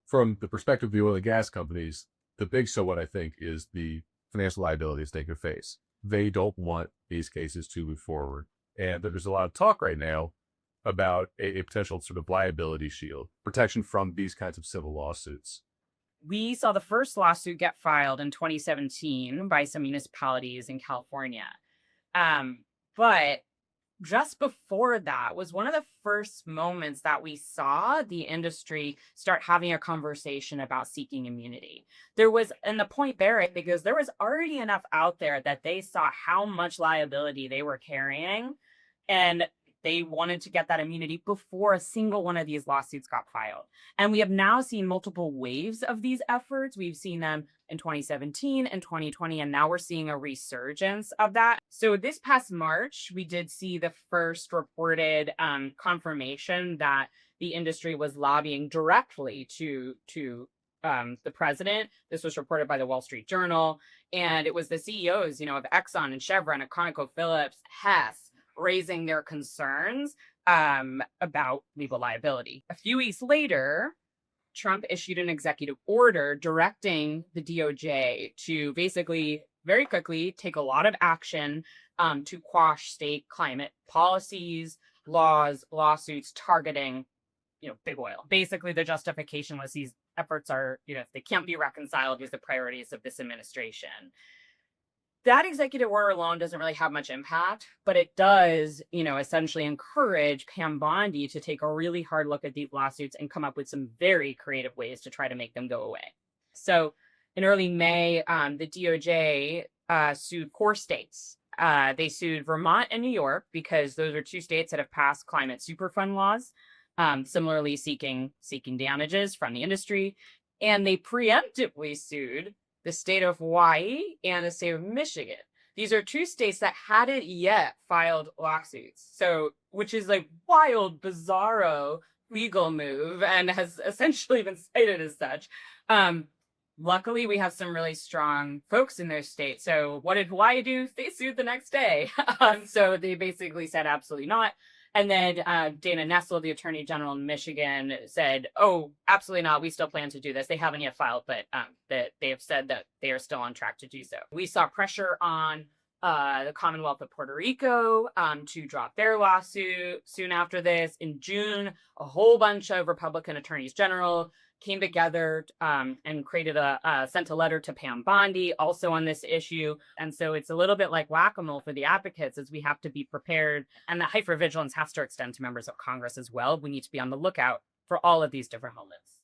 from the perspective of the oil and gas companies, the big so what I think is the financial liabilities they could face. They don't want these cases to move forward. And there's a lot of talk right now about a potential sort of liability shield, protection from these kinds of civil lawsuits. We saw the first lawsuit get filed in 2017 by some municipalities in California. But just before that was one of the first moments that we saw the industry start having a conversation about seeking immunity. There was, and the point bearing, because there was already enough out there that they saw how much liability they were carrying. And they wanted to get that immunity before a single one of these lawsuits got filed. And we have now seen multiple waves of these efforts. We've seen them in 2017 and 2020, and now we're seeing a resurgence of that. So this past March, we did see the first reported confirmation that the industry was lobbying directly to the president. This was reported by the Wall Street Journal, and it was the CEOs, of Exxon and Chevron and ConocoPhillips, Hess, raising their concerns about legal liability. A few weeks later, Trump issued an executive order directing the DOJ to basically very quickly take a lot of action to quash state climate policies, laws, lawsuits targeting, big oil. Basically, the justification was these efforts are, they can't be reconciled with the priorities of this administration. That executive order alone doesn't really have much impact, but it does, essentially encourage Pam Bondi to take a really hard look at these lawsuits and come up with some very creative ways to try to make them go away. So in early May, the DOJ sued 4 states. They sued Vermont and New York because those are 2 states that have passed climate superfund laws, similarly seeking damages from the industry. And they preemptively sued the state of Hawaii and the state of Michigan. These are 2 states that hadn't yet filed lawsuits. So, which is like wild, bizarro legal move and has essentially been cited as such. Luckily, we have some really strong folks in those states. So what did Hawaii do? They sued the next day. So they basically said absolutely not. And then Dana Nessel, the attorney general in Michigan, said, oh, absolutely not. We still plan to do this. They haven't yet filed, but that they have said that they are still on track to do so. We saw pressure on the Commonwealth of Puerto Rico to drop their lawsuit soon after this. In June, a whole bunch of Republican attorneys general came together and sent a letter to Pam Bondi also on this issue. And so it's a little bit like whack-a-mole for the advocates, as we have to be prepared. And the hypervigilance has to extend to members of Congress as well. We need to be on the lookout for all of these different moments.